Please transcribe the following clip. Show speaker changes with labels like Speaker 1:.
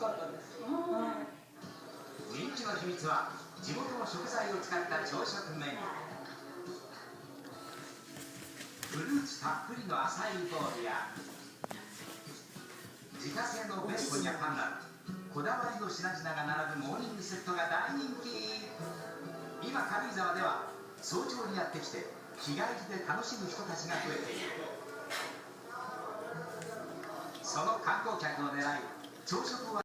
Speaker 1: かったです。
Speaker 2: 人気の秘密は地元の食材を使った朝食メニュー。フルーツたっぷりのアサイーボールや自家製のベーコンやパンなどこだわりの品々が並ぶモーニングセットが大人気。今軽井沢では早朝にやってきて日帰りで楽しむ人たちが増えている。その観光客の狙い、朝食は